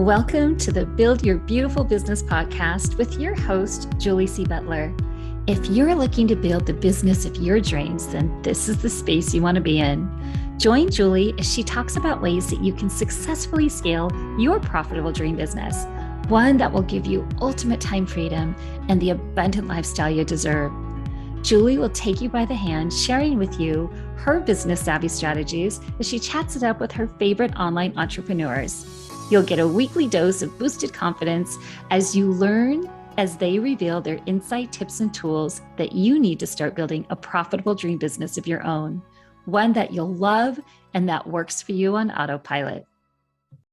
Welcome to the Build Your Beautiful Business podcast with your host, Julie C. Butler. If you're looking to build the business of your dreams, then this is the space you want to be in. Join Julie as she talks about ways that you can successfully scale your profitable dream business, one that will give you ultimate time freedom and the abundant lifestyle you deserve. Julie will take you by the hand, sharing with you her business savvy strategies as she chats it up with her favorite online entrepreneurs. You'll get a weekly dose of boosted confidence as you learn as they reveal their insight, tips, and tools that you need to start building a profitable dream business of your own, one that you'll love and that works for you on autopilot.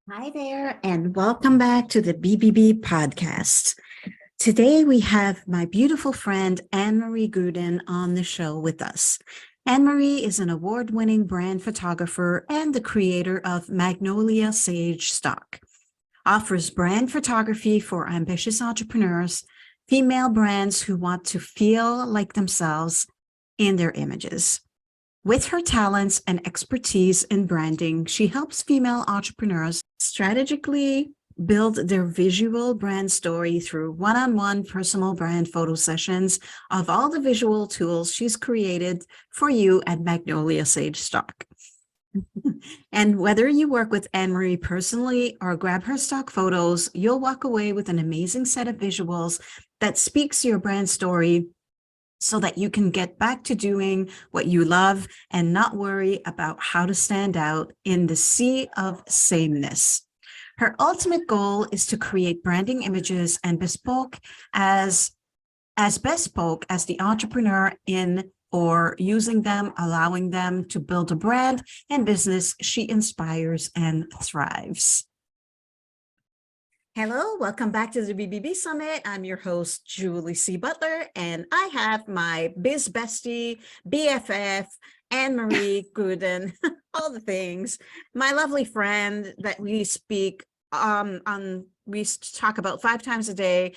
Hi there, and welcome back to the BBB podcast. Today we have my beautiful friend Annemarie Gruden on the show with us. Annemarie is an award-winning brand photographer and the creator of Magnolia Sage Stock. Offers brand photography for ambitious entrepreneurs, female brands who want to feel like themselves in their images. With her talents and expertise in branding, she helps female entrepreneurs strategically build their visual brand story through one-on-one personal brand photo sessions of all the visual tools she's created for you at Magnolia Sage Stock. And whether you work with Annemarie personally or grab her stock photos, you'll walk away with an amazing set of visuals that speaks your brand story so that you can get back to doing what you love and not worry about how to stand out in the sea of sameness. Her ultimate goal is to create branding images and bespoke as bespoke as the entrepreneur in or using them, allowing them to build a brand and business she inspires and thrives. Hello, welcome back to the BBB Summit. I'm your host, Julie C. Butler, and I have my biz bestie, BFF, Annemarie Gruden, all the things, my lovely friend that we speak we talk about 5 times a day.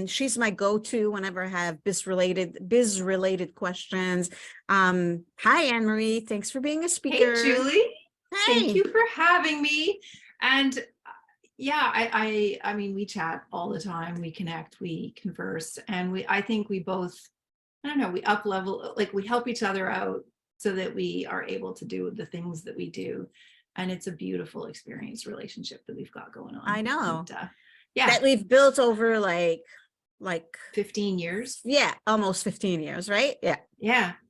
She's my go-to whenever I have biz-related questions. Hi, Annemarie. Thanks for being a speaker. Hey, Julie. Hey. Thank you for having me. And yeah, I mean, we chat all the time. We connect, we converse, and I think we both, I don't know, we up level, like we help each other out so that we are able to do the things that we do. And it's a beautiful experience relationship that we've got going on. I know. And, that we've built over like 15 years. Yeah, almost 15 years, right? Yeah.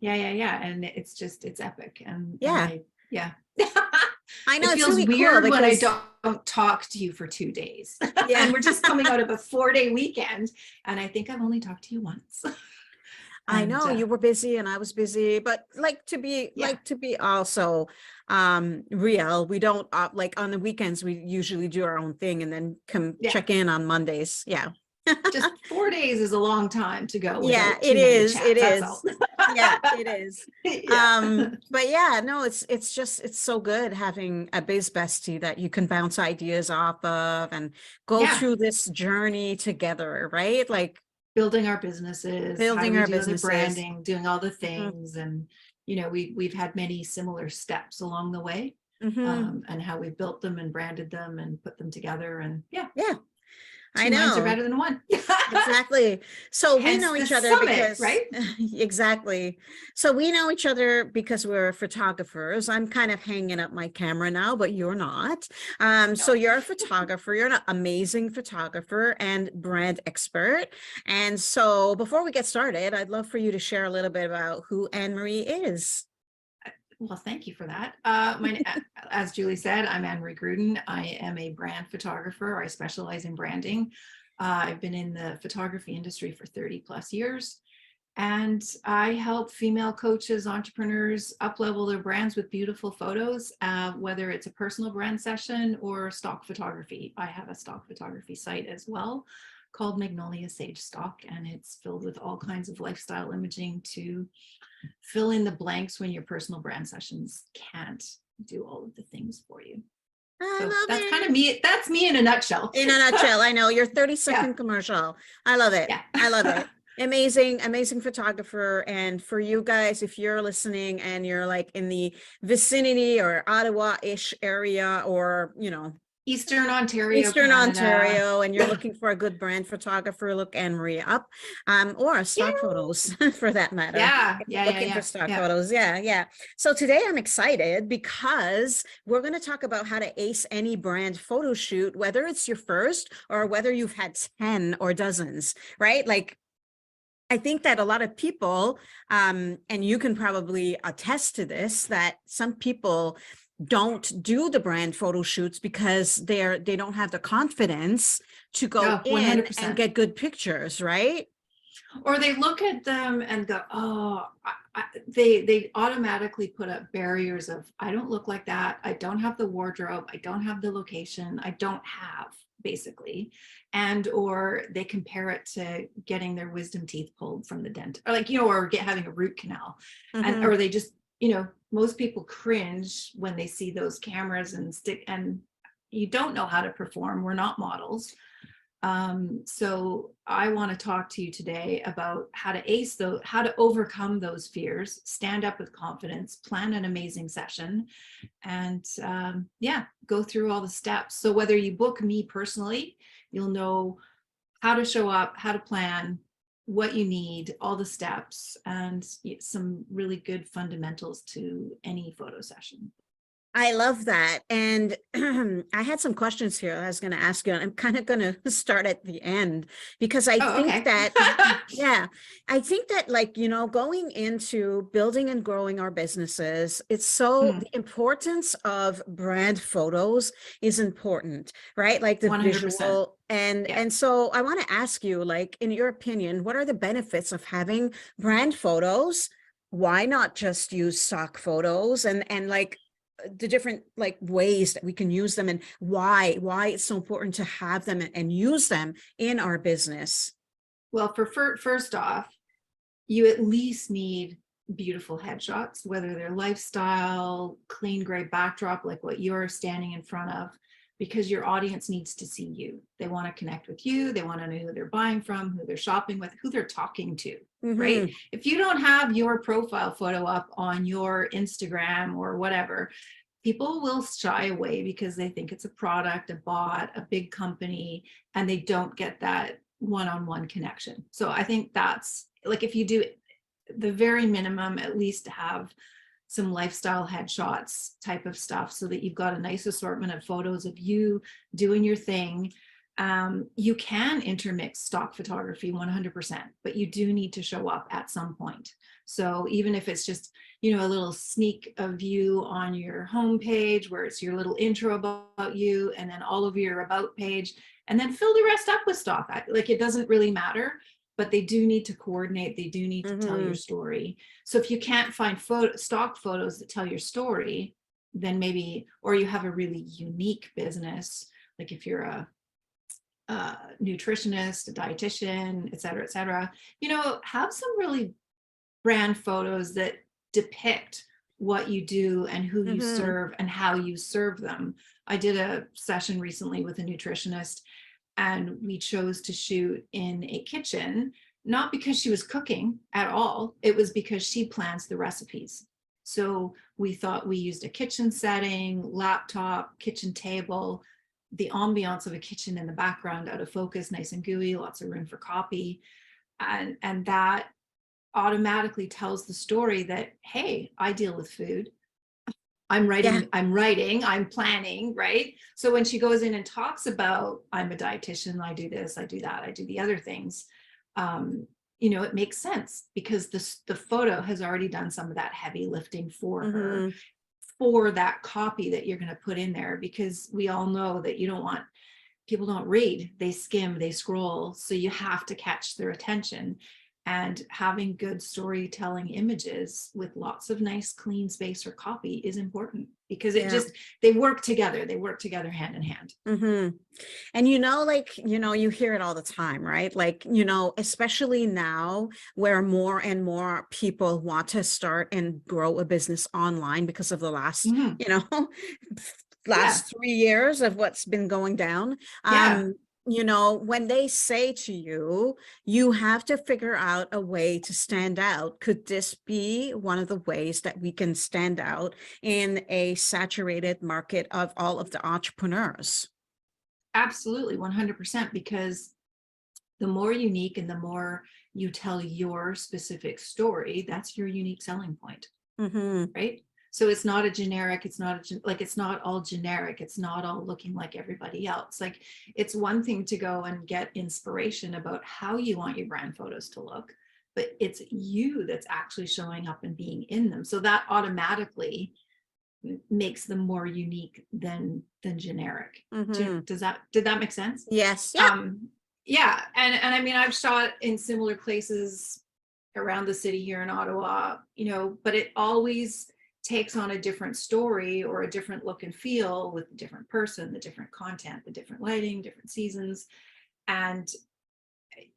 And it's epic. And I know it it's feels really weird cool when I don't talk to you for 2 days. Yeah. And we're just coming out of a 4-day weekend. And I think I've only talked to you once. I know you were busy and I was busy, but to be also real, we don't like on the weekends, we usually do our own thing and then check in on Mondays. Yeah. Just 4 days is a long time to go. Yeah, it is. It is. Yeah, it is. Yeah. But yeah, no, it's so good having a biz bestie that you can bounce ideas off of and go through this journey together, right? Like building our businesses, branding, doing all the things. And, you know, we've had many similar steps along the way, and how we built them and branded them and put them together. And I know. 2 minds are better than 1. Exactly. So we know each other because, right? Exactly. So we know each other because we're photographers. I'm kind of hanging up my camera now, but you're not. No. So you're a photographer. You're an amazing photographer and brand expert. And so before we get started, I'd love for you to share a little bit about who Annemarie is. Well, thank you for that. As Julie said, I'm Annemarie Gruden. I am a brand photographer. I specialize in branding. I've been in the photography industry for 30 plus years, and I help female coaches, entrepreneurs up-level their brands with beautiful photos, whether it's a personal brand session or stock photography. I have a stock photography site as well called Magnolia Sage Stock, and it's filled with all kinds of lifestyle imaging to fill in the blanks when your personal brand sessions can't do all of the things for you. That's kind of me. That's me in a nutshell. In a nutshell, I know your 30-second commercial. I love it. Yeah. I love it. Amazing photographer. And for you guys, if you're listening and you're like in the vicinity or Ottawa-ish area, or, you know, Eastern Ontario, Eastern Canada. Ontario, and you're looking for a good brand photographer, look Annemarie up, or Yeah, stock photos for that matter. yeah, If you're yeah, yeah, looking for yeah, stock yeah. photos. Yeah, yeah. So today I'm excited because we're going to talk about how to ace any brand photo shoot, whether it's your first or whether you've had 10 or dozens, right? Like, I think that a lot of people, and you can probably attest to this, that some people don't do the brand photo shoots because they don't have the confidence to go No, in and 100%. get good pictures, right? Or they look at them and go, oh, they automatically put up barriers of, I don't look like that. I don't have the wardrobe. I don't have the location. I don't have, basically. And, or they compare it to getting their wisdom teeth pulled from the dentist, or like, or having a root canal. And, Mm-hmm. or they just, most people cringe when they see those cameras and you don't know how to perform. We're not models. So I want to talk to you today about how to how to overcome those fears, stand up with confidence, plan an amazing session, and yeah, go through all the steps. So whether you book me personally, you'll know how to show up, how to plan, what you need, all the steps, and some really good fundamentals to any photo session. I love that. And I had some questions here I was going to ask you. I'm kind of going to start at the end because I Oh, think okay. that, yeah, I think that like, going into building and growing our businesses, it's so the importance of brand photos is important, right? Like the 100%. visual. Yeah. And so I want to ask you, like, in your opinion, what are the benefits of having brand photos? Why not just use stock photos and like the different like ways that we can use them and why it's so important to have them and use them in our business? Well, first off, you at least need beautiful headshots, whether they're lifestyle, clean gray backdrop, like what you're standing in front of, because your audience needs to see you. They want to connect with you. They want to know who they're buying from, who they're shopping with, who they're talking to, right? Mm-hmm. If you don't have your profile photo up on your Instagram or whatever, people will shy away because they think it's a product, a bot, a big company, and they don't get that one-on-one connection. So I think that's like, if you do the very minimum, at least have some lifestyle headshots type of stuff so that you've got a nice assortment of photos of you doing your thing. You can intermix stock photography 100%, but you do need to show up at some point. So even if it's just, a little sneak of you on your homepage where it's your little intro about you, and then all of your about page, and then fill the rest up with stock. Like, it doesn't really matter, but they do need to coordinate. They do need to tell your story. So if you can't find stock photos that tell your story, then maybe, or you have a really unique business, like if you're a nutritionist, a dietitian, et cetera, have some really brand photos that depict what you do and who you Mm-hmm. serve and how you serve them. I did a session recently with a nutritionist, and we chose to shoot in a kitchen, not because she was cooking at all. It was because she plans the recipes. So we thought we used a kitchen setting, laptop, kitchen table, the ambiance of a kitchen in the background, out of focus, nice and gooey, lots of room for copy. And that automatically tells the story that, hey, I deal with food. I'm Yeah. writing, I'm planning, right? So when she goes in and talks about, I'm a dietitian, I do this, I do that, I do the other things, it makes sense because the photo has already done some of that heavy lifting for her, Mm-hmm. for that copy that you're going to put in there, because we all know that people don't read, they skim, they scroll. So you have to catch their attention. And having good storytelling images with lots of nice clean space or copy is important, because Yeah. they work together. They work together hand in hand. Mm-hmm. And you hear it all the time, right? Like, especially now where more and more people want to start and grow a business online because of the last, Mm-hmm. Yeah. last 3 years of what's been going down. Yeah. When they say to you, you have to figure out a way to stand out. Could this be one of the ways that we can stand out in a saturated market of all of the entrepreneurs? Absolutely, 100%, because the more unique and the more you tell your specific story, that's your unique selling point, Mm-hmm. right? So it's not a generic, it's not like, it's not all generic, it's not all looking like everybody else. Like, it's one thing to go and get inspiration about how you want your brand photos to look, but it's you that's actually showing up and being in them. So that automatically makes them more unique than generic. Mm-hmm. Did that make sense? Yes. Yeah. Yeah, and I mean, I've shot in similar places around the city here in Ottawa, but it always takes on a different story or a different look and feel with a different person, the different content, the different lighting, different seasons. And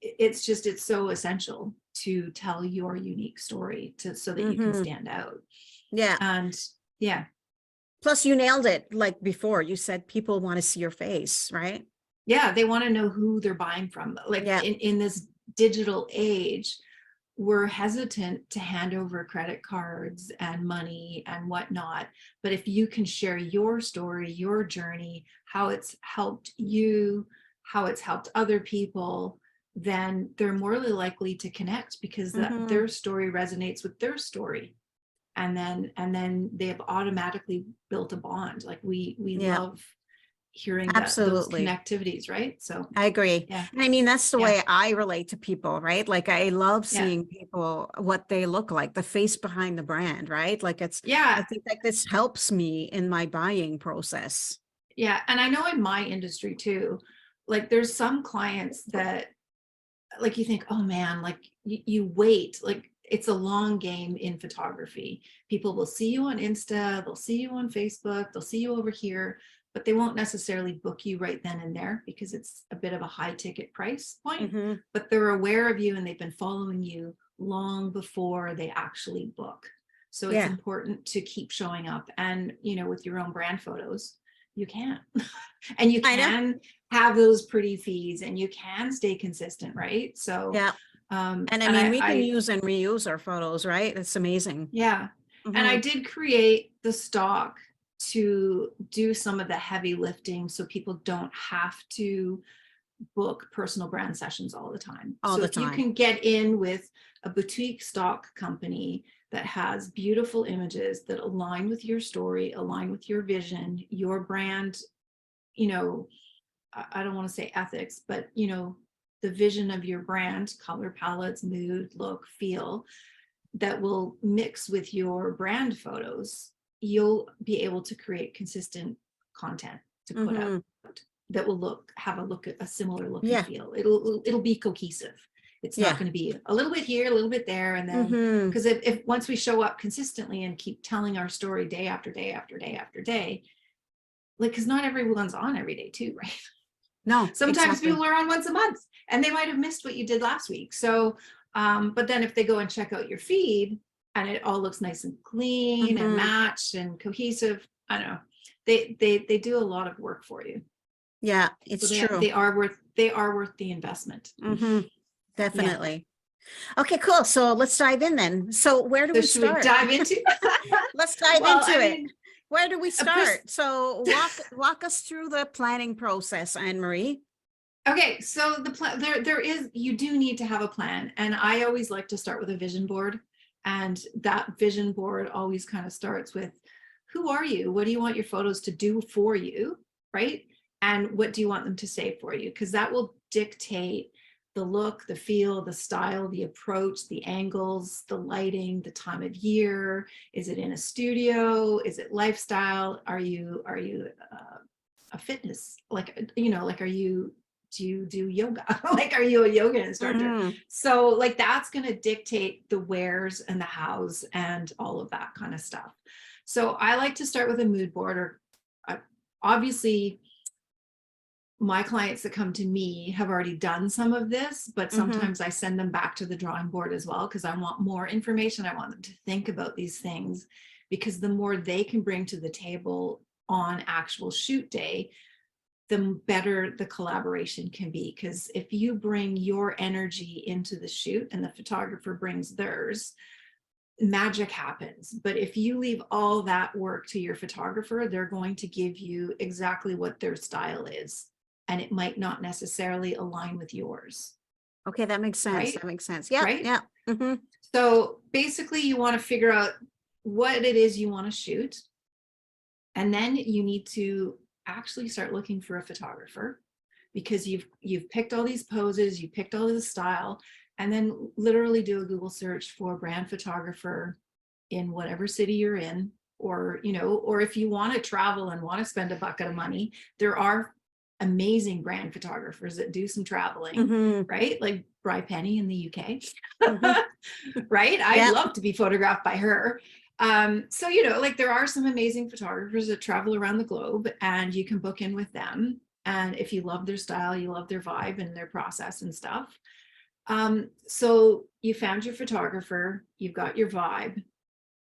it's so essential to tell your unique story so that you can Mm-hmm. stand out. Yeah. And yeah, Plus, you nailed it. Like before, you said people want to see your face, right? yeah, they want to know who they're buying from. Like, Yeah. in this digital age, we're hesitant to hand over credit cards and money and whatnot. But if you can share your story, your journey, how it's helped you, how it's helped other people, then they're more likely to connect, because Mm-hmm. their story resonates with their story. And then they have automatically built a bond. Like, we Yeah. love hearing those Absolutely. connectivities, right? So I agree. yeah, And I mean, that's the yeah, way I relate to people, right? Like I love yeah, seeing people, what they look like, the face behind the brand, right? Like I yeah. think like this helps me in my buying process. Yeah, and I know in my industry too, like, there's some clients that, like, you think, oh man, like, you wait, like, it's a long game in photography. People will see you on Insta, they'll see you on Facebook, they'll see you over here, but they won't necessarily book you right then and there, because it's a bit of a high ticket price point. Mm-hmm. But they're aware of you and they've been following you long before they actually book. So it's Yeah, important to keep showing up, and with your own brand photos, you can. And you I know. can have those pretty fees, and you can stay consistent, right? So Yeah. And I and mean, I we can I use and reuse our photos, right? It's amazing. yeah, and I Mm-hmm. did create the stock to do some of the heavy lifting, so people don't have to book personal brand sessions all the time. All So the if you time. can get in with a boutique stock company that has beautiful images that align with your story, align with your vision, your brand, you know I don't want to say ethics, but the vision of your brand, color palettes, mood, look, feel, that will mix with your brand photos, you'll be able to create consistent content to put out Mm-hmm. that will have a similar look and Yeah. feel. It'll be cohesive. It's not Yeah. going to be a little bit here, a little bit there, and then, Mm-hmm. because if once we show up consistently and keep telling our story day after day after day after day, like, because not everyone's on every day too, right? No, Sometimes exactly. people are on once a month and they might have missed what you did last week. So, but then if they go and check out your feed and it all looks nice and clean and Mm-hmm. matched and cohesive, I don't know. They do a lot of work for you. Yeah, So it's they true. they are worth the investment. Mm-hmm. Yeah. Definitely. Okay, cool. So let's dive in then. So where do So we should we start? dive into? Let's dive Well, into I it. mean, Where do we a pers- start? So walk us through the planning process, Anne-Marie. okay, so the plan, there is, you do need to have a plan, and I always like to start with a vision board. And that vision board always kind of starts with, who are you? What do you want your photos to do for you, right? And what do you want them to say for you? Because that will dictate the look, the feel, the style, the approach, the angles, the lighting, the time of year. Is it in a studio? Is it lifestyle? Are you a fitness, like, like, do you do yoga? Like, are you a yoga instructor? Mm-hmm. So, like, that's going to dictate the wheres and the hows and all of that kind of stuff. So I like to start with a mood board, or obviously my clients that come to me have already done some of this, but Mm-hmm. sometimes I send them back to the drawing board as well, because I want more information. I want them to think about these things, because the more they can bring to the table on actual shoot day, the better the collaboration can be. Because if you bring your energy into the shoot and the photographer brings theirs, magic happens. But if you leave all that work to your photographer, they're going to give you exactly what their style is. and it might not necessarily align with yours, Okay, that makes sense. right? That makes sense. Yeah, Right. yeah. Hmm. So basically you want to figure out what it is you want to shoot. And then you need to actually start looking for a photographer, because you've picked all these poses, you picked all this style, and then literally do a Google search for brand photographer in whatever city you're in, or or if you want to travel and want to spend a bucket of money, there are amazing brand photographers that do some traveling, Hmm. right? Like Bri Penny in the UK. Hmm. Right? I'd Yeah. love to be photographed by her. So, like there are some amazing photographers that travel around the globe, and you can book in with them. And if you love their style, you love their vibe and their process and stuff. So you found your photographer, you've got your vibe,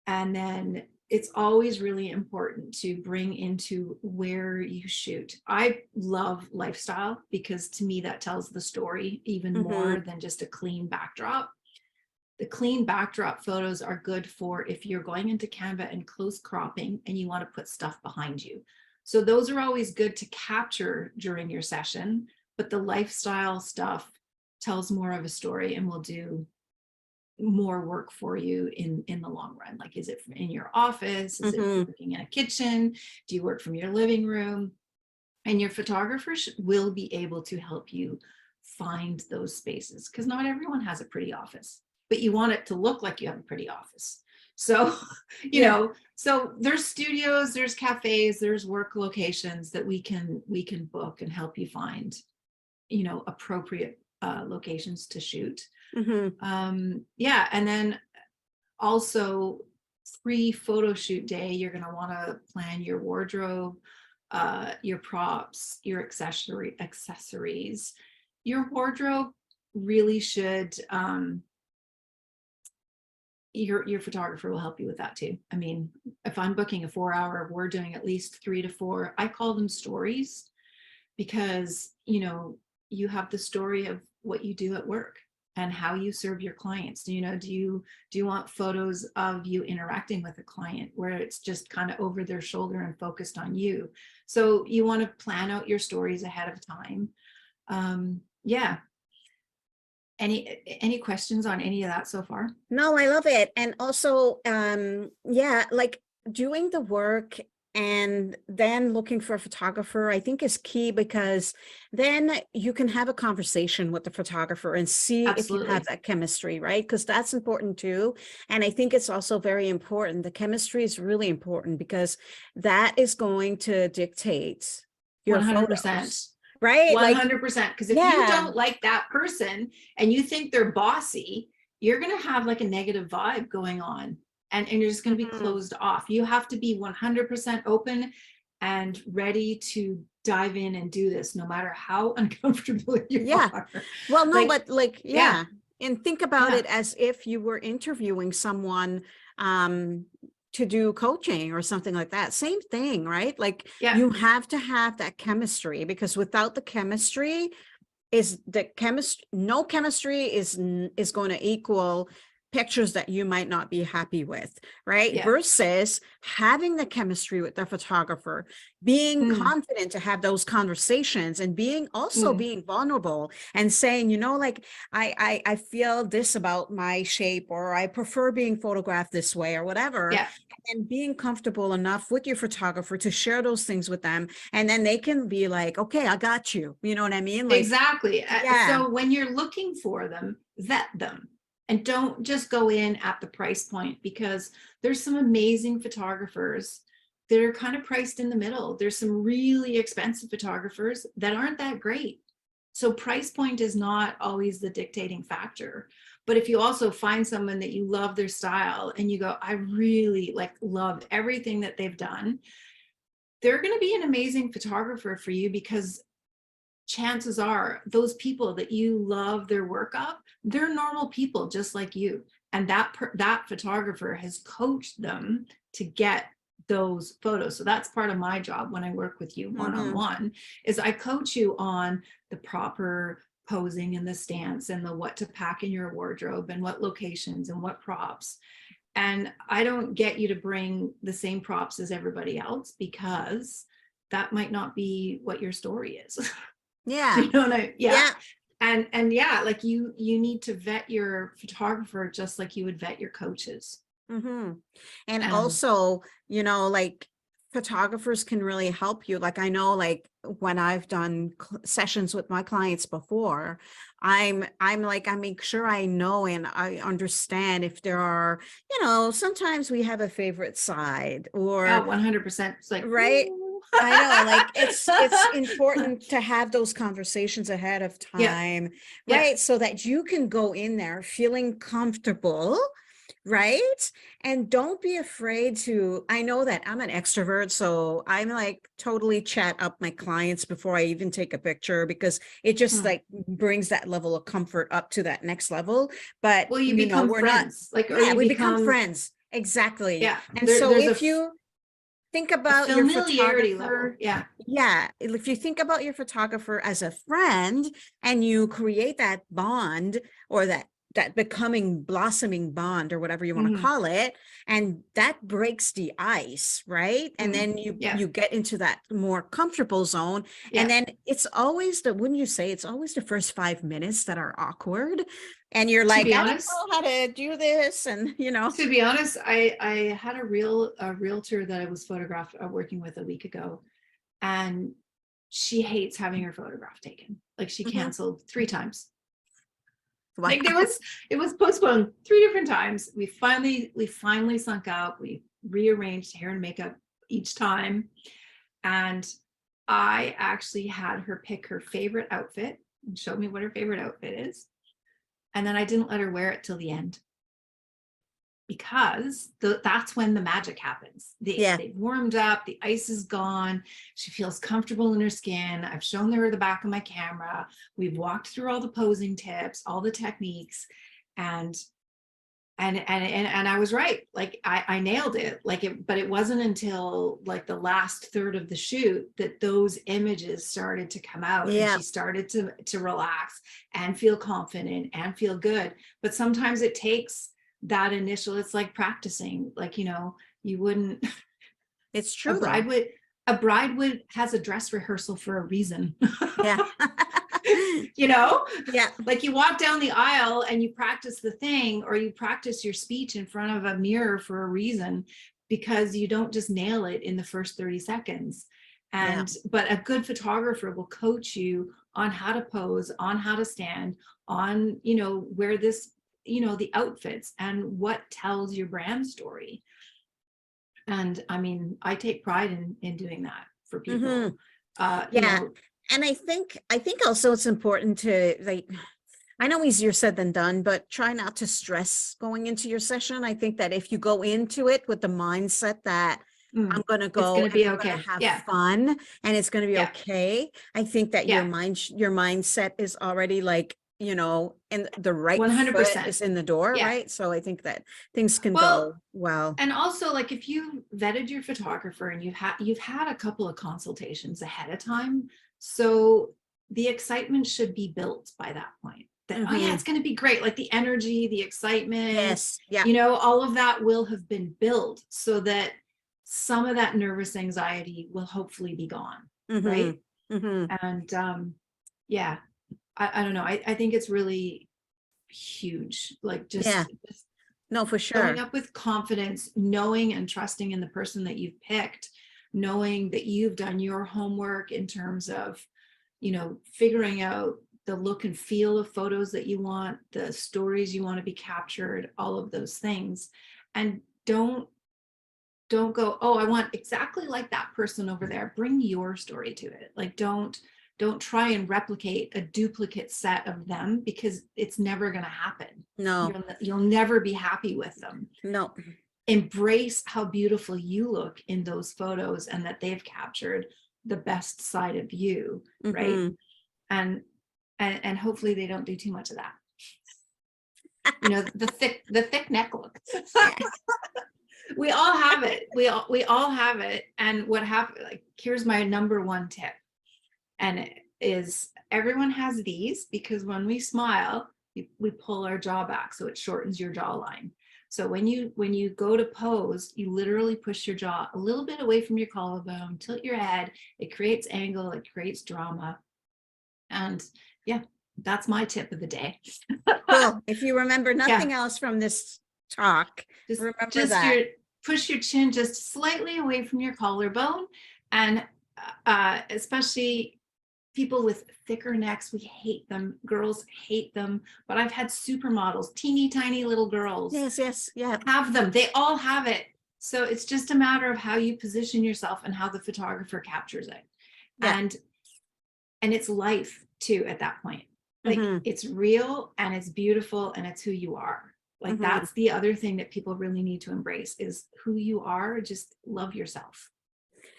and then it's always really important to bring into where you shoot. I love lifestyle because to me that tells the story even Hmm. more than just a clean backdrop. The clean backdrop photos are good for if you're going into Canva and close cropping and you want to put stuff behind you. So those are always good to capture during your session, but the lifestyle stuff tells more of a story and will do more work for you in the long run. Like, is it in your office? Is it Hmm. working in a kitchen? Do you work from your living room? And your photographer will be able to help you find those spaces, because not everyone has a pretty office, but you want it to look like you have a pretty office. So, Yeah. so there's studios, there's cafes, there's work locations that we can book and help you find, appropriate locations to shoot. Hmm. Yeah, and then also pre-photo shoot day, you're going to want to plan your wardrobe, your props, your accessories. Your wardrobe really should, your photographer will help you with that too. I mean, if I'm booking a 4 hour, we're doing at least 3 to 4. I call them stories, because you have the story of what you do at work and how you serve your clients. Do you want photos of you interacting with a client where it's just kind of over their shoulder and focused on you? So you want to plan out your stories ahead of time. Yeah. Any questions on any of that so far? No, I love it. And also, yeah, like doing the work and then looking for a photographer, I think is key, because then you can have a conversation with the photographer and see if you have Absolutely. that chemistry, right? Because that's important too. And I think it's also very important. The chemistry is really important, because that is going to dictate your 100%. photos, right? Like, 100%. Because if you yeah. don't like that person and you think they're bossy, you're going to have like a negative vibe going on, and you're just going to be Mhm. closed off. You have to be 100% open and ready to dive in and do this, no matter how uncomfortable you Yeah. are. Well, no, Like, but like, yeah, yeah. And think about yeah, it as if you were interviewing someone um to do coaching or something like that. Same thing, right? Like yeah. you have to have that chemistry, because without the chemistry, no chemistry is going to equal pictures that you might not be happy with, right? Yeah. Versus having the chemistry with the photographer, being Mm, confident to have those conversations, and mm, being vulnerable and saying, like, I feel this about my shape, or I prefer being photographed this way, or whatever. yeah. And being comfortable enough with your photographer to share those things with them, and then they can be like, okay, I got you. You know what I mean? Like, Exactly. yeah. So when you're looking for them, vet them, and don't just go in at the price point, because there's some amazing photographers that are kind of priced in the middle. There's some really expensive photographers that aren't that great. So price point is not always the dictating factor. But if you also find someone that you love their style and you go, I really love everything that they've done, they're going to be an amazing photographer for you, because chances are those people that you love their work of, they're normal people just like you, and that photographer has coached them to get those photos. So that's part of my job when I work with you Mhm. one-on-one, is I coach you on the proper posing and the stance and the what to pack in your wardrobe and what locations and what props. And I don't get you to bring the same props as everybody else, because that might not be what your story is. Yeah. You know what yeah. Yeah. And yeah, like you need to vet your photographer just like you would vet your coaches. Mm-hmm. And And also, like photographers can really help you. Like I know, like when I've done sessions with my clients before, I'm like, I make sure I know and I understand if there are, sometimes we have a favorite side yeah, or 100%. It's like, right. ooh. I know, like it's important to have those conversations ahead of Yeah, time, yeah. right? So that you can go in there feeling comfortable, right? And don't be afraid to, I know that I'm an extrovert, so I'm like totally chat up my clients before I even take a picture because it just Hmm. like brings that level of comfort up to that next level. But, Well, you become we're not, friends, like, or yeah, you we become become, friends. Exactly. yeah, And so there's if you think a about your familiarity level. photographer, Yeah. yeah, if you think about your photographer as a friend and you create that bond or that becoming blossoming bond or whatever you want to Hmm. call it, and that breaks the ice, right? And Hmm. then you Yeah. you get into that more comfortable zone, and Yeah. then it's always the, wouldn't you say it's always the first 5 minutes that are awkward, and you're To like, be I don't honest, know how to do this, and I had a realtor that I was photographed working with a week ago, and she hates having her photograph taken. Like she Mhm. canceled 3 times. Wow. Like it was postponed 3 different times. We finally sunk out. We rearranged hair and makeup each time, and I actually had her pick her favorite outfit and showed me what her favorite outfit is, and then I didn't let her wear it till the end because that's when the magic happens. Yeah. They've warmed up, the ice is gone, she feels comfortable in her skin. I've shown her the back of my camera. We've walked through all the posing tips, all the techniques, and and I was right. Like I nailed it. Like it, but it wasn't until like the last third of the shoot that those images started to come out and Yeah. she started to relax and feel confident and feel good. But sometimes it takes that initial, it's like practicing. Like, you wouldn't It's a true though. bride would a bride would has a dress rehearsal for a reason. Yeah. you know Yeah. like you walk down the aisle and you practice the thing, or you practice your speech in front of a mirror for a reason, because you don't just nail it in the first 30 seconds. Yeah. But a good photographer will coach you on how to pose, on how to stand, on where this, the outfits and what tells your brand story. And I mean, I take pride in doing that for Hmm. people. Yeah. And I think also it's important to like, I know easier said than done, but try not to stress going into your session. I think that if you go into it with the mindset that I'm going to It's go going to and be I'm going to okay. have Yeah. fun and it's going to be Yeah. okay, I think that Yeah. your mindset is already like, and the right foot 100%. is in the door, Yeah. right? So I think that things can Well, go well. and also like if you vetted your photographer and you've had a couple of consultations ahead of time, so the excitement should be built by that point. That, oh yeah, Hmm. it's going to be great. Like the energy, the excitement, Yes. Yeah. all of that will have been built so that some of that nervous anxiety will hopefully be gone, Hmm. right? Hmm. And yeah, I don't know. I think it's really huge. Like Yeah. just No, for showing sure. up with confidence, knowing and trusting in the person that you've picked, knowing that you've done your homework in terms of, figuring out the look and feel of photos that you want, the stories you want to be captured, all of those things. And don't go, oh, I want exactly like that person over there. Bring your story to it. Like don't try and replicate a duplicate set of them, because it's never going to happen. No, You'll never be happy with them. no. Embrace how beautiful you look in those photos and that they've captured the best side of you, right? Hmm. And hopefully they don't do too much of that. The thick neck look. Yeah. We all have it. We all have it. And what happened, like, here's my number one tip. And it is, everyone has these because when we smile, we pull our jaw back. So it shortens your jawline. So when you go to pose, you literally push your jaw a little bit away from your collarbone, tilt your head. It creates angle, it creates drama. And yeah, that's my tip of the day. Cool. If you remember Yeah, nothing else from this talk, remember just that. push your chin just slightly away from your collarbone. And especially people with thicker necks, we hate them. Girls hate them. But I've had supermodels, teeny tiny little girls, Yes, yes, yeah. have them. They all have it. So it's just a matter of how you position yourself and how the photographer captures it. Yeah. And it's life too at that point. Like Mhm, it's real and it's beautiful and it's who you are. Like mhm. that's the other thing that people really need to embrace is who you are. Just love yourself.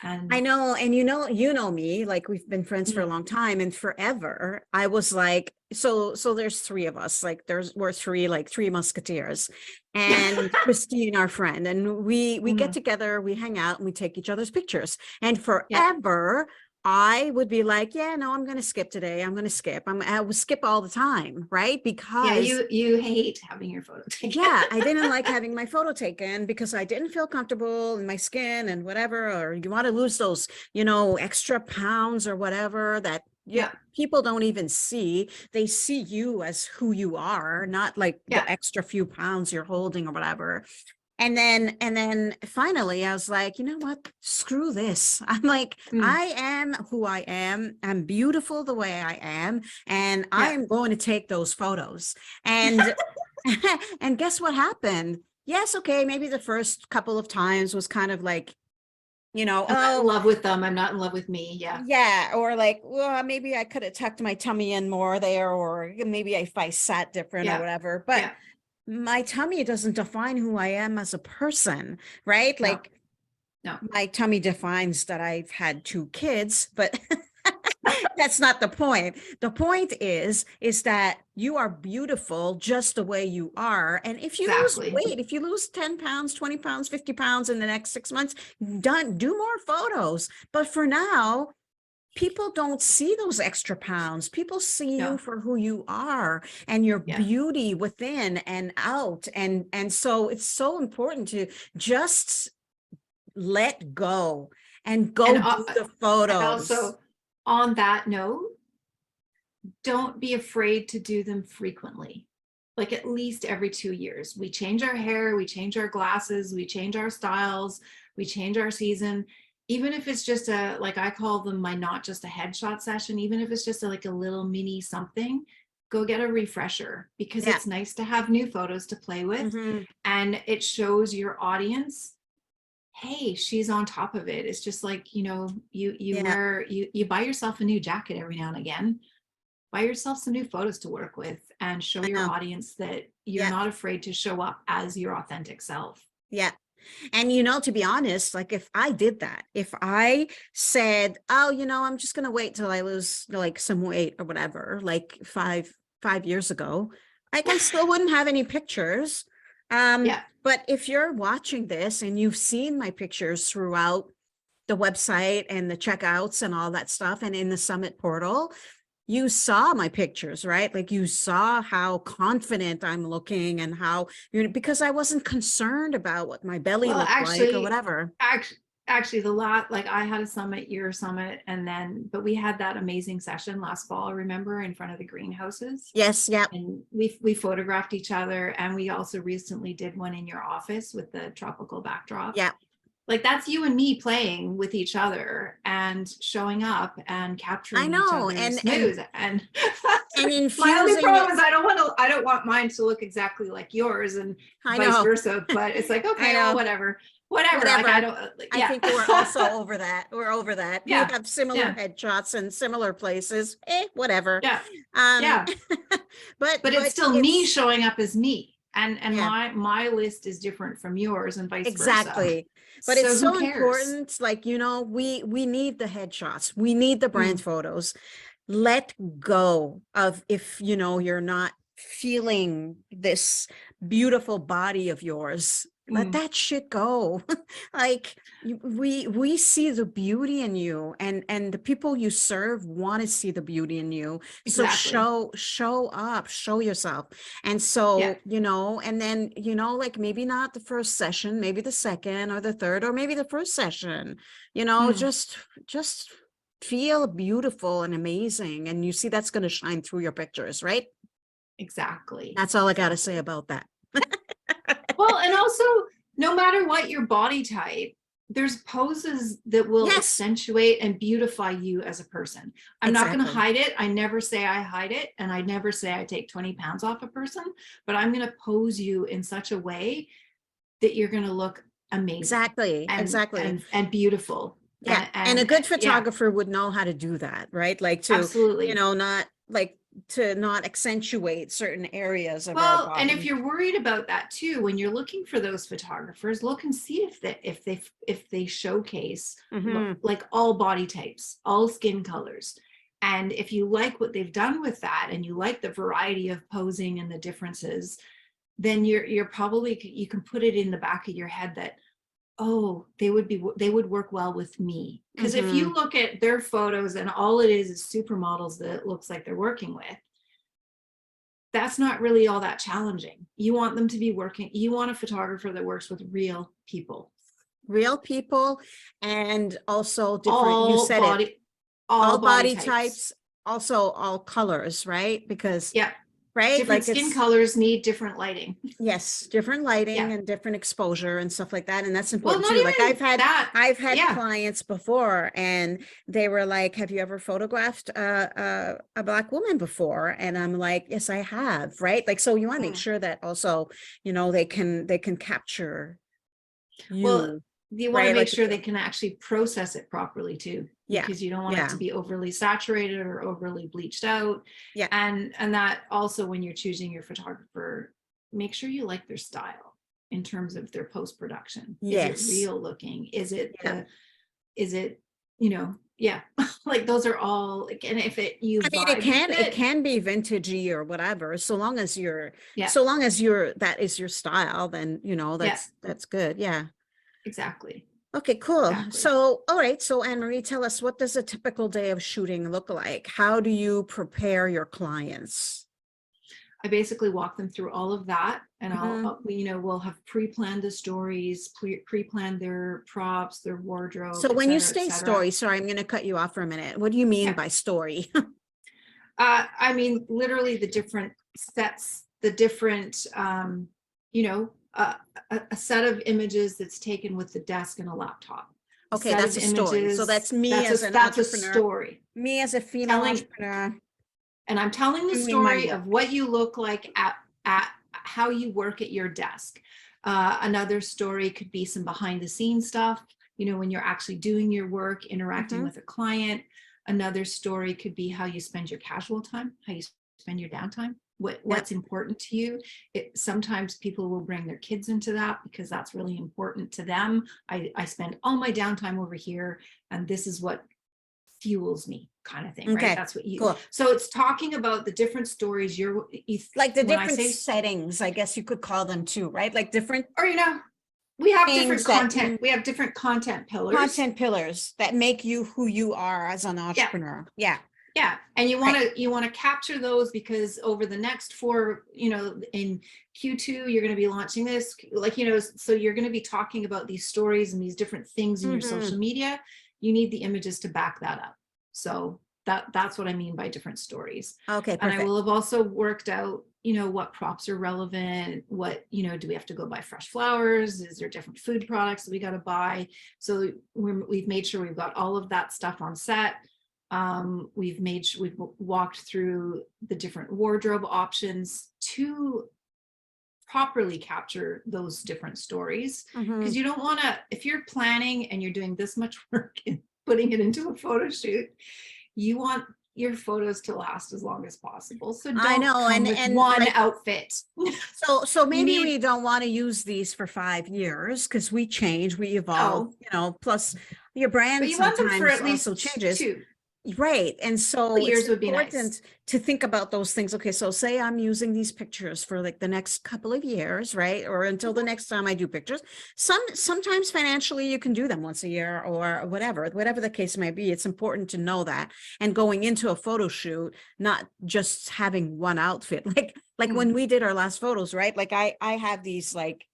I And know, and you know me, like we've been friends for a long time, and forever I was like, so there's three of us, like we're three, like three musketeers, and Christine, our friend, and we get together, we hang out, and we take each other's pictures. And yeah, forever I would be like, yeah, no, I'm gonna skip today. I'm gonna skip. I would skip all the time, right? yeah, Because you hate having your photo taken. yeah, I didn't like having my photo taken because I didn't feel comfortable in my skin and whatever, or you want to lose those, extra pounds or whatever that Yeah, people don't even see. They see you as who you are, not like yeah, the extra few pounds you're holding or whatever. And then finally I was like, you know what? Screw this. I'm like, mm, I am who I am. I'm beautiful the way I am, and I yeah. am going to take those photos. And and guess what happened? Yes, okay, maybe the first couple of times was kind of like, I'm not in oh, love with them. I'm not in love with me. Yeah, yeah, or like, well, maybe I could have tucked my tummy in more there, or maybe if I sat different or yeah, whatever. But yeah. my tummy doesn't define who I am as a person, right? No, Like no. my tummy defines that I've had two kids, but that's not the point. The point is that you are beautiful just the way you are. And if you lose Exactly. weight, if you lose 10 pounds, 20 pounds, 50 pounds in the next 6 months, do more photos. But for now, people don't see those extra pounds. People see you No, for who you are and your yeah. beauty within and out. And so it's so important to just let go and And go do the photos. also on that note, don't be afraid to do them frequently. Like at least every 2 years. We change our hair, we change our glasses, we change our styles, we change our season. Even if it's just like I call them my not just a headshot session, even if it's just like a little mini something, go get a refresher because Yeah. it's nice to have new photos to play with. Mhm. And it shows your audience, hey, she's on top of it. It's just like, you Yeah, wear, you buy yourself a new jacket every now and again, buy yourself some new photos to work with and show I your know. audience that you're Yeah, not afraid to show up as your authentic self. yeah. And to be honest, like if I did that, if I said, oh, I'm just gonna wait till I lose like some weight or whatever, like five years ago, like I still wouldn't have any pictures. Yeah, But if you're watching this and you've seen my pictures throughout the website and the checkouts and all that stuff and in the summit portal, you saw my pictures, right? Like you saw how confident I'm looking and how, because I wasn't concerned about what my belly well, looked like or whatever. actually the lot, like I had a summit, your summit, and then but we had that amazing session last fall, remember, in front of the greenhouses, Yes. Yeah. and we photographed each other, and we also recently did one in your office with the tropical backdrop. Yeah. Like that's you and me playing with each other and showing up and I capturing each know. other's news. And And my only infusing it. problem is I don't want mine to look exactly like yours and I vice know. versa. But it's like, I okay, well, know. whatever. Like I Whatever. don't, I yeah. think we're also over that. We're over that. We Yeah. have similar Yeah. headshots and similar places. Whatever. Yeah. Um, Yeah. but But it's still me it's showing up as me. And yeah. my list is different from yours and vice versa. Exactly. But it's So who so cares? important. Like, we need the headshots. We need the brand Mm, photos. Let go of if, you're not feeling this beautiful body of yours. Let mm, that shit go. Like we see the beauty in you, and the people you serve want to see the beauty in you. So exactly. show up, show yourself. And Yeah. so, and then, like maybe not the first session, maybe the second or the third, or maybe the first session, Mm, just feel beautiful and amazing. And you see that's going to shine through your pictures, right? Exactly. That's all I got to say about that. Well, and also, no matter what your body type, there's poses that will Yes. accentuate and beautify you as a person. I'm not going to Exactly. hide it. I never say I hide it. And I never say I take 20 pounds off a person, but I'm going to pose you in such a way that you're going to look amazing. Exactly. And beautiful. Yeah. And a good yeah, photographer would know how to do that, right? Like to, absolutely. not like to not accentuate certain areas of our Well, body. and if you're worried about that too, when you're looking for those photographers, look and see if they showcase Mhm. like all body types, all skin colors. And if you like what they've done with that and you like the variety of posing and the differences, then you're probably, you can put it in the back of your head that, oh, they would work well with me. Because if you look at their photos and all it is supermodels that it looks like they're working with, that's not really all that challenging. You want them to be working, you want a photographer that works with real people. Real people, and also different, you said it, all body types, also all colors, right? Because yeah, right, different like skin colors need different lighting. yes, different lighting Yeah. and different exposure and stuff like that. And that's Well, important not too. Like even I've had yeah. clients before and they were like, have you ever photographed a Black woman before? And I'm like, yes, I have. Right. Like, so you want to make sure that also, they can capture you. Well, you want right? to make Like, sure they can actually process it properly too, yeah, because you don't want it to be overly saturated or overly bleached out. Yeah. And that also, when you're choosing your photographer, make sure you like their style in terms of their post-production. Yes. Is it real looking? Is it Yeah. yeah, like those are all like, and if it it can be vintagey or whatever, so long as that is your style, then that's good. Yeah. Exactly. Okay, cool. Exactly. So, all right. So Annemarie, tell us, what does a typical day of shooting look like? How do you prepare your clients? I basically walk them through all of that, and we'll have pre-planned the stories, pre-planned their props, their wardrobe. So when you say story, sorry, I'm going to cut you off for a minute. What do you mean by story? I mean, literally the different sets, the different, a set of images that's taken with the desk and a laptop. Okay, that's a story. So that's me as an entrepreneur. A story. Me as a female entrepreneur. And I'm telling the story of what you look like at how you work at your desk. Another story could be some behind the scenes stuff, when you're actually doing your work, interacting with a client. Another story could be how you spend your casual time, how you spend your downtime, what's important to you. Sometimes people will bring their kids into that because that's really important to them. I spend all my downtime over here, and this is what fuels me, kind of thing. Okay. Right? That's what you. Cool. So it's talking about the different stories. You like the different settings, I guess you could call them too, right? Like different, or we have different content. We have different content pillars. Content pillars that make you who you are as an entrepreneur. Yeah. Yeah. And you want to capture those, because over the next 4, in Q2, you're going to be launching this, so you're going to be talking about these stories and these different things in your social media. You need the images to back that up. So that's what I mean by different stories. Okay. Perfect. And I will have also worked out, what props are relevant, what, do we have to go buy fresh flowers? Is there different food products that we got to buy? So we've made sure we've got all of that stuff on set. We've walked through the different wardrobe options to properly capture those different stories, because you don't want to, if you're planning and you're doing this much work and putting it into a photo shoot, you want your photos to last as long as possible. So don't come with one outfit. So maybe we don't want to use these for 5 years, because we change, we evolve, plus your brand sometimes also changes. 2. Right. And so it's important to think about those things. Okay, so say I'm using these pictures for like the next couple of years, right? Or until the next time I do pictures. Sometimes financially you can do them once a year or whatever the case may be. It's important to know that. And going into a photo shoot, not just having one outfit. Like when we did our last photos, right? Like I have these like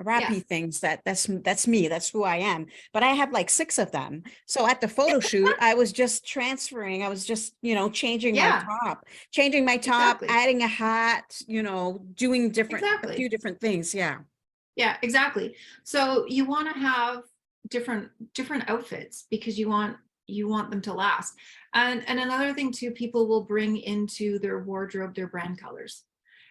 wrappy things that's me, that's who I am, but I have like 6 of them. So at the photo shoot I was just transferring, I was just, you know, changing Yeah, my top, exactly. adding a hat, you know, doing a few Exactly. different things. Yeah. Yeah, exactly. So you want to have different outfits because you want them to last. And another thing too, people will bring into their wardrobe their brand colors.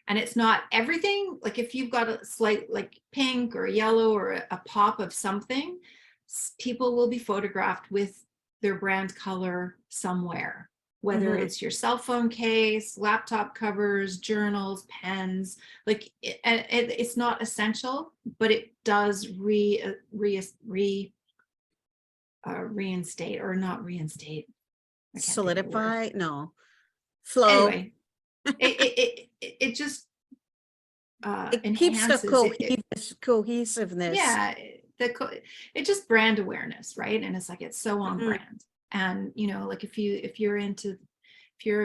And it's not everything. Like if you've got a slight like pink or yellow or a pop of something, people will be photographed with their brand color somewhere, whether Mm-hmm. it's your cell phone case, laptop covers, journals, pens. Like it's not essential, but it does reinstate, or not reinstate. I can't think of the word. Solidify, no, flow. Anyway, it just It keeps the enhances it. cohesiveness. Yeah, it just brand awareness, right? And it's like it's so on Mhm. brand. And you know, like if you're a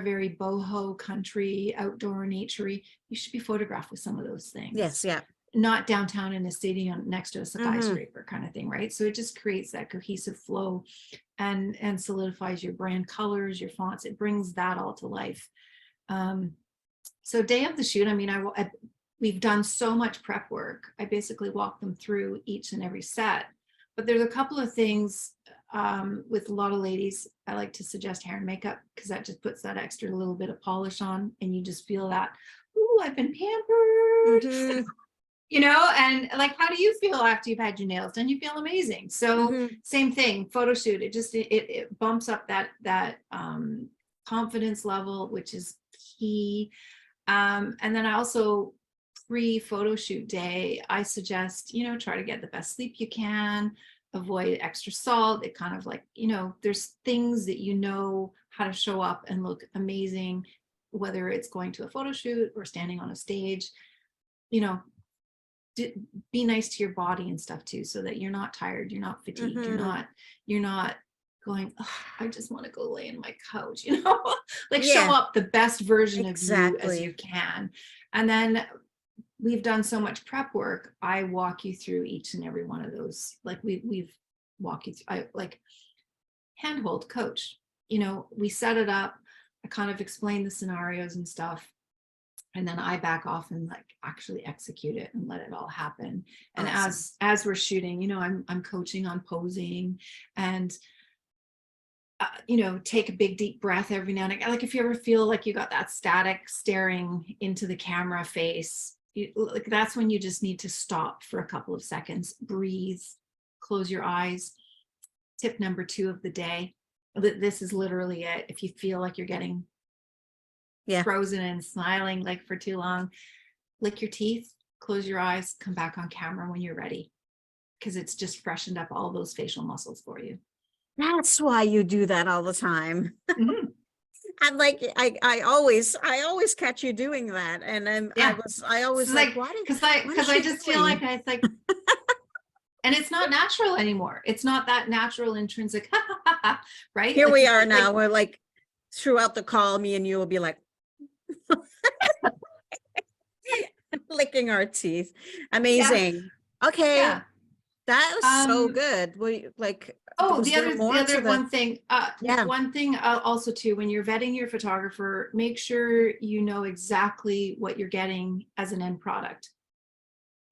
very boho country, outdoor, naturey, you should be photographed with some of those things. Yes, yeah. Not downtown in a city next to a Mhm. skyscraper kind of thing, right? So it just creates that cohesive flow and solidifies your brand colors, your fonts. It brings that all to life. So day of the shoot, I mean, we've done so much prep work. I basically walk them through each and every set, but there's a couple of things with a lot of ladies. I like to suggest hair and makeup because that just puts that extra little bit of polish on, and you just feel that, ooh, I've been pampered. Mhm. You know, and like, how do you feel after you've had your nails done? You feel amazing. So Mhm. same thing, photo shoot. It bumps up that confidence level, which is key. And then I also, pre-photo shoot day, I suggest, you know, try to get the best sleep you can, avoid extra salt. It kind of like, you know, there's things that you know how to show up and look amazing, whether it's going to a photo shoot or standing on a stage. You know, be nice to your body and stuff too, so that you're not tired, you're not fatigued, Mhm. you're not going, oh, I just want to go lay in my couch, you know. Like show Yeah, up the best version of you as you exactly. can. And then we've done so much prep work, I walk you through each and every one of those. Like we've walked you through, I like handhold coach, you know, we set it up, I kind of explain the scenarios and stuff, and then I back off and like actually execute it and let it all happen. And Awesome. as we're shooting, you know, I'm coaching on posing, and you know, take a big deep breath every now and again. Like if you ever feel like you got that static staring into the camera face, like that's when you just need to stop for a couple of seconds, breathe, close your eyes. Tip number 2 of the day. This is literally it. If you feel like you're getting Yeah. frozen and smiling like for too long, lick your teeth, close your eyes, come back on camera when you're ready, because it's just freshened up all those facial muscles for you. That's why you do that all the time. Mm-hmm. I'm like, I always catch you doing that. And then Yeah. I It's always like, like, what is because I she just feel like doing? it's like, and it's not natural anymore. It's not that natural intrinsic, right? Here Like we you are feel now. like, We're like, throughout the call, me and you will be like, licking our teeth. yeah, Amazing. Okay. yeah. That was so Um, good. Like, Oh, was there the more to other the, one thing, yeah, also too, when you're vetting your photographer, make sure you know exactly what you're getting as an end product.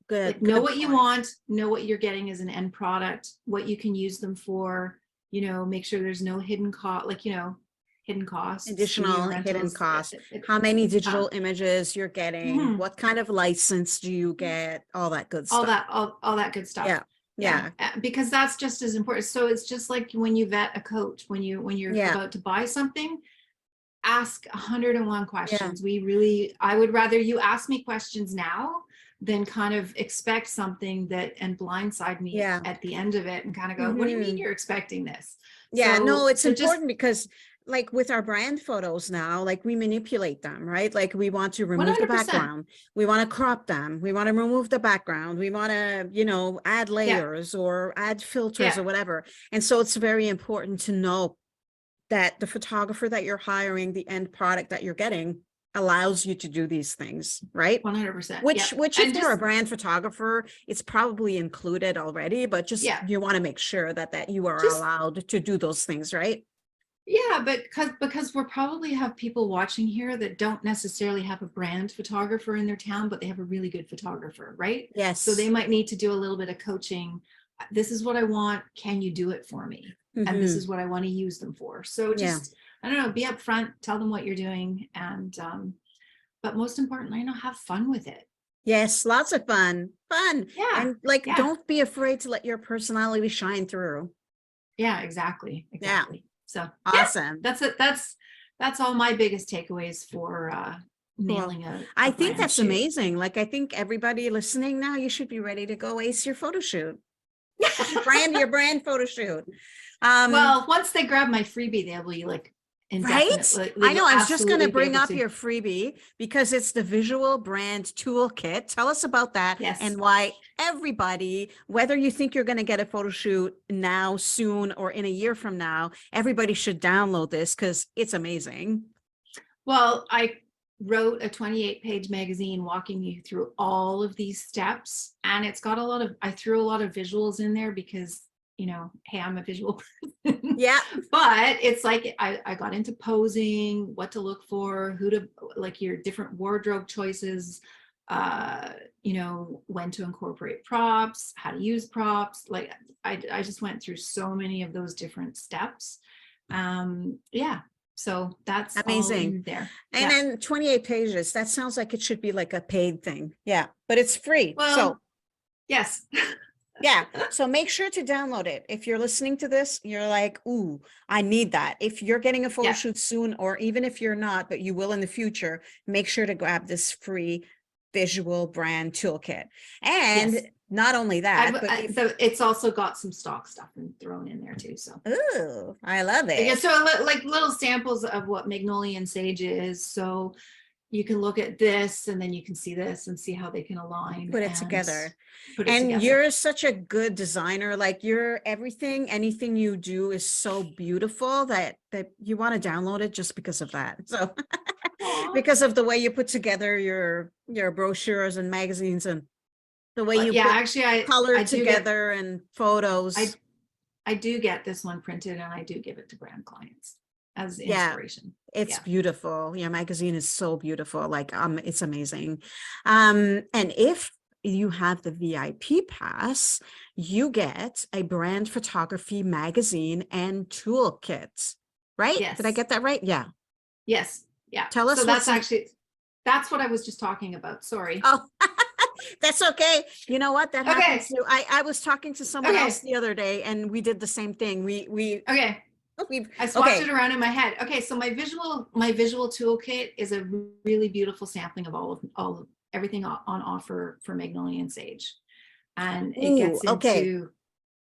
Like know good what you point. want, know what you're getting as an end product, what you can use them for, you know, make sure there's no hidden cost, like, you know, hidden costs, studio Additional hidden rentals. cost, how many digital images you're getting, Mhm. what kind of license do you get, all that good all stuff. that all that good stuff. Yeah. Yeah, Yeah. because that's just as important. So it's just like when you vet a coach, when you're Yeah. about to buy something, ask 101 Yeah. questions. I would rather you ask me questions now than kind of expect something that and blindside me Yeah. at the end of it and kind of go, what do you mean Mhm. you're expecting this? Yeah, no, it's So just important because like with our brand photos now, like we manipulate them, right? Like we want to remove the 100%. background. We want to crop them. We want to remove the background. We want to, you know, add Yeah, layers or add filters yeah, or whatever. And so it's very important to know that the photographer that you're hiring, the end product that you're getting, allows you to do these things, right? 100%. Which And if you're a brand photographer, it's probably included already, but just yeah, you want to make sure that you are just allowed to do those things, right? yeah, but because we'll probably have people watching here that don't necessarily have a brand photographer in their town, but they have a really good photographer, right? So they Yes. might need to do a little bit of coaching. This is what I want. Can you do it for me? And this Mhm. is what I want to use them for. So Yeah. just, I don't know, be upfront, tell them what you're doing, and but most importantly, have fun with it. Yes, lots of fun. Yeah, And like, yeah, don't be afraid to let your personality shine through. yeah, exactly, Yeah. exactly. So yeah, Awesome. that's it. That's all my biggest takeaways for Cool. nailing I a think brand that's shoot. amazing. Like, I think everybody listening now, you should be ready to go ace your photo shoot. Your brand photo shoot. Well, once they grab my freebie, they'll be like Right? indefinitely. I know. You'll I was just going to absolutely be bring able up to. your freebie because it's the visual brand toolkit. Tell us about that Yes. and why everybody, whether you think you're going to get a photo shoot now, soon, or in a year from now, everybody should download this because it's amazing. Well, I wrote a 28-page magazine walking you through all of these steps, and it's got a lot of. I threw a lot of visuals in there because, hey, I'm a visual person. Yeah. But it's like I got into posing, what to look for, who to, like, your different wardrobe choices, when to incorporate props, how to use props. Like I just went through so many of those different steps. Yeah. So that's all Amazing. in there. And Yeah. then 28 pages. That sounds like it should be like a paid thing. Yeah, but it's free. So Well, yes. yeah. So make sure to download it. If you're listening to this, you're like, ooh, I need that. If you're getting a photo Yeah. shoot soon, or even if you're not, but you will in the future, make sure to grab this free visual brand toolkit. And Yes. not only that, but So it's also got some stock stuff thrown in there too. So ooh, I love yeah, it. so like little samples of what Magnolia Sage is. So you can look at this and then you can see this and see how they can align Put it and together. put it And together. you're such a good designer. Like anything you do is so beautiful that you want to download it just because of that. So because of the way you put together your brochures and magazines and the way you Yeah, put actually, color I do get together and photos. I do get this one printed and I do give it to brand clients as Yeah, inspiration. it's Yeah. beautiful. Your magazine is so beautiful. Like, it's amazing. And if you have the VIP pass, you get a brand photography magazine and toolkit, right? Yes. Did I get that right? Yeah. Yes. Yeah. Tell us So what's that's what I was just talking about. Sorry. Oh, that's okay. You know what? That Okay. happens too. I was talking to someone Okay. else the other day and we did the same thing. Okay. I swapped okay. it around in my head. Okay, so my visual toolkit is a really beautiful sampling of all of everything on offer for Magnolia Sage, and it gets Ooh, okay. into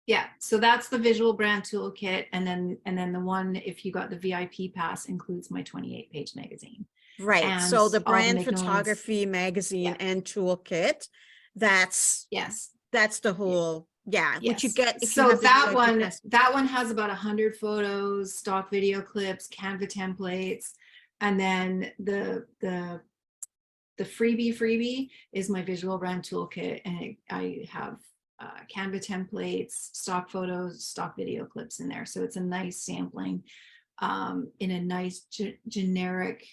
yeah. So that's the visual brand toolkit, and then the one, if you got the VIP pass, includes my 28-page magazine. Right. And So the all brand Magnolians, photography magazine yeah. and toolkit, that's Yes. the whole, yeah, which you Yes. get if So you have the that VIP one pass. that one has about 100 photos, stock video clips, Canva templates, and then the freebie is my visual brand toolkit, and I have Canva templates, stock photos, stock video clips in there. So it's a nice sampling in a nice generic,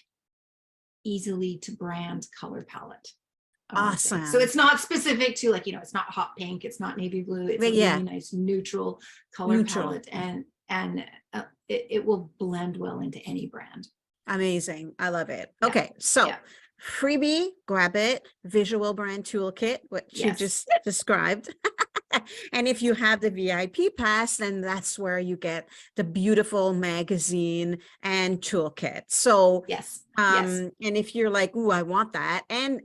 easily to brand color palette. Awesome. So it's not specific to, like, it's not hot pink, it's not navy blue, it's a really nice neutral color palette, and it will blend well into any brand. Amazing. I love it. Yeah. Okay. So Yeah. freebie, grab it, visual brand toolkit, what you just described. And if you have the VIP pass, then that's where you get the beautiful magazine and toolkit. So yes. And if you're like, ooh, I want that, and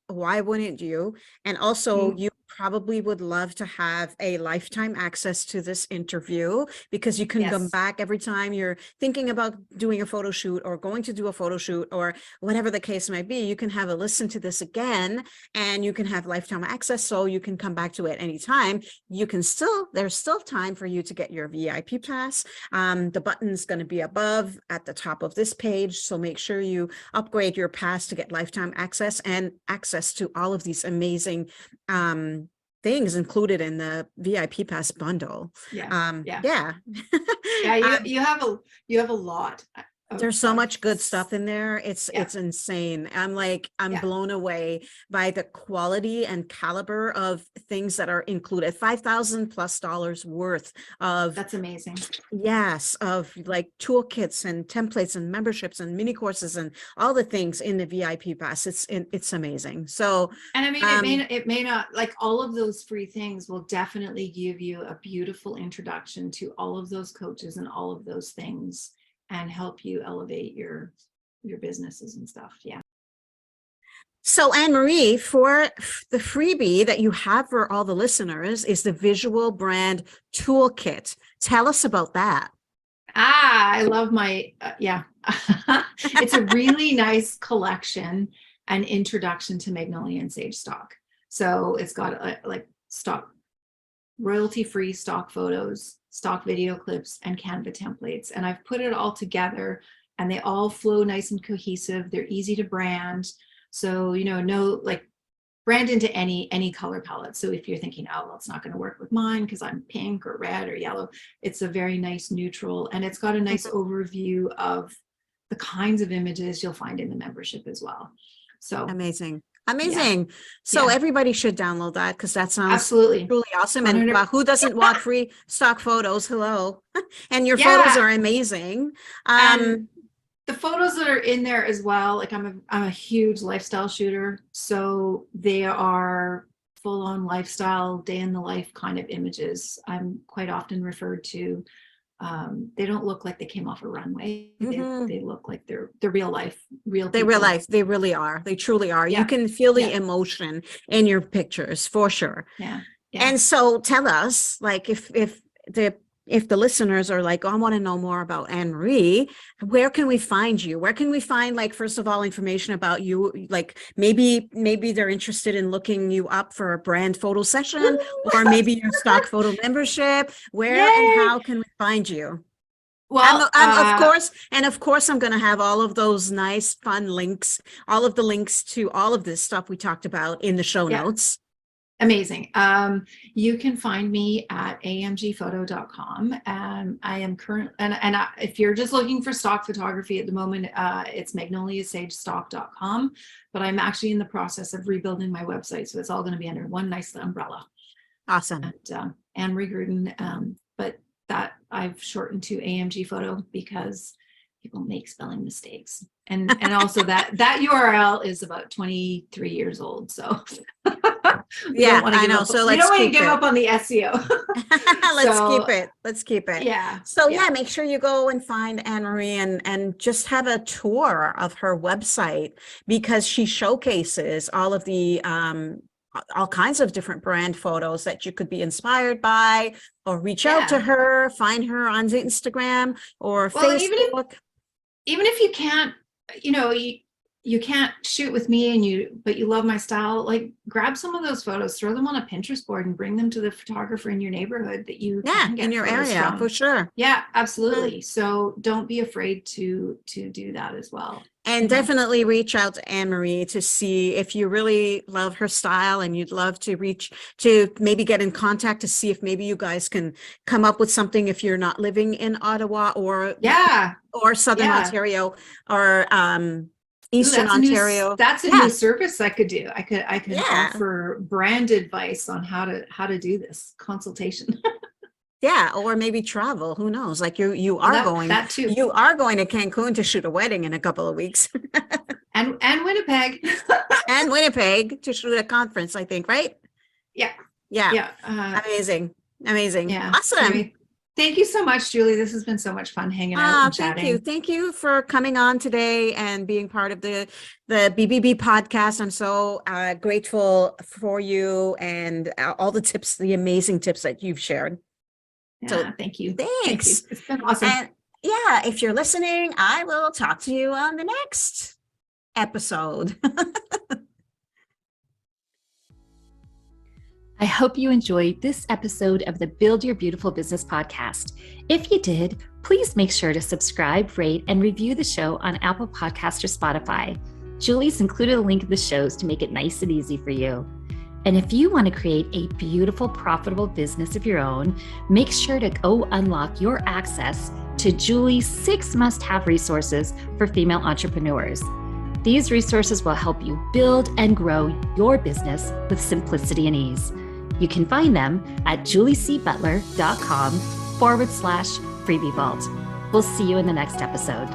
why wouldn't you? And also you probably would love to have a lifetime access to this interview, because you can come Yes. back every time you're thinking about doing a photo shoot or going to do a photo shoot or whatever the case might be. You can have a listen to this again, and you can have lifetime access, so you can come back to it anytime. You can still, there's still time for you to get your VIP pass. The button's going to be above at the top of this page, so make sure you upgrade your pass to get lifetime access and access to all of these amazing things included in the VIP pass bundle. Yeah. Yeah. Yeah. You have a lot of There's so stuff. much good stuff in there. It's insane. I'm blown away by the quality and caliber of things that are included. $5,000+ worth of, That's amazing. yes, of like toolkits and templates and memberships and mini courses and all the things in the VIP pass. It's amazing. So, and I mean, it may not, like, all of those free things will definitely give you a beautiful introduction to all of those coaches and all of those things, and help you elevate your businesses and stuff. Yeah. So Anne-Marie, for the freebie that you have for all the listeners is the Visual Brand Toolkit. Tell us about that. I love my, it's a really nice collection and introduction to Magnolia and Sage Stock. So it's got like stock, royalty-free stock photos, stock video clips, and Canva templates. And I've put it all together, and they all flow nice and cohesive. They're easy to brand. So, no, like, brand into any color palette. So if you're thinking, oh, well, it's not going to work with mine because I'm pink or red or yellow, it's a very nice neutral, and it's got a nice overview of the kinds of images you'll find in the membership as well. So amazing. So everybody should download that, because that sounds absolutely truly awesome. And who doesn't want free stock photos? Hello. And your photos are amazing. And the photos that are in there as well, like, I'm a huge lifestyle shooter, so they are full-on lifestyle, day in the life kind of images. I'm quite often referred to. They don't look like they came off a runway. They look like they're real life, real people. They really are. They truly are. You can feel the emotion in your pictures for sure. Yeah. And so tell us, like, if the listeners are like, oh, I want to know more about Anne-Marie, where can we find you? Where can we find, like, first of all, information about you? Like, maybe they're interested in looking you up for a brand photo session, or maybe your stock photo membership. Where and how can we find you? Well, of course, I'm going to have all of those nice, fun links, all of the links to all of this stuff we talked about in the show notes. Amazing. You can find me at amgphoto.com. I am current, and if you're just looking for stock photography at the moment, it's magnoliasagestock.com. But I'm actually in the process of rebuilding my website, so it's all going to be under one nice umbrella. Awesome. And Annemarie Gruden, but that I've shortened to AMG Photo because people make spelling mistakes, and also that URL is about 23 years old, so I know. So we don't want to give up on the SEO. Let's keep it. Yeah. So make sure you go and find Anne-Marie and just have a tour of her website, because she showcases all of the all kinds of different brand photos that you could be inspired by, or reach out to her, find her on Instagram or Facebook. Even if you can't, you can't shoot with me but you love my style, like, grab some of those photos, throw them on a Pinterest board, and bring them to the photographer in your neighborhood that you can get in your area from. For sure. Yeah, absolutely. So don't be afraid to do that as well. And definitely reach out to Anne-Marie to see if you really love her style, and you'd love to maybe get in contact to see if maybe you guys can come up with something if you're not living in Ottawa or Southern Ontario or Eastern Ontario. That's a new service I could do. I could offer brand advice on how to do this consultation. Or maybe travel. Who knows? Like you are going to Cancun to shoot a wedding in a couple of weeks. and Winnipeg. And Winnipeg to shoot a conference, I think, right? Yeah. Amazing. Yeah. Awesome. Thank you so much, Julie. This has been so much fun hanging out and Thank chatting. you. Thank you for coming on today and being part of the BBB podcast. I'm so grateful for you and all the tips, the amazing tips that you've shared. Yeah, thank you. Thanks. Thank you. It's been awesome. And yeah, if you're listening, I will talk to you on the next episode. I hope you enjoyed this episode of the Build Your Beautiful Business podcast. If you did, please make sure to subscribe, rate, and review the show on Apple Podcasts or Spotify. Julie's included a link in the shows to make it nice and easy for you. And if you want to create a beautiful, profitable business of your own, make sure to go unlock your access to Julie's 6 must-have resources for female entrepreneurs. These resources will help you build and grow your business with simplicity and ease. You can find them at juliecbutler.com/freebie vault. We'll see you in the next episode.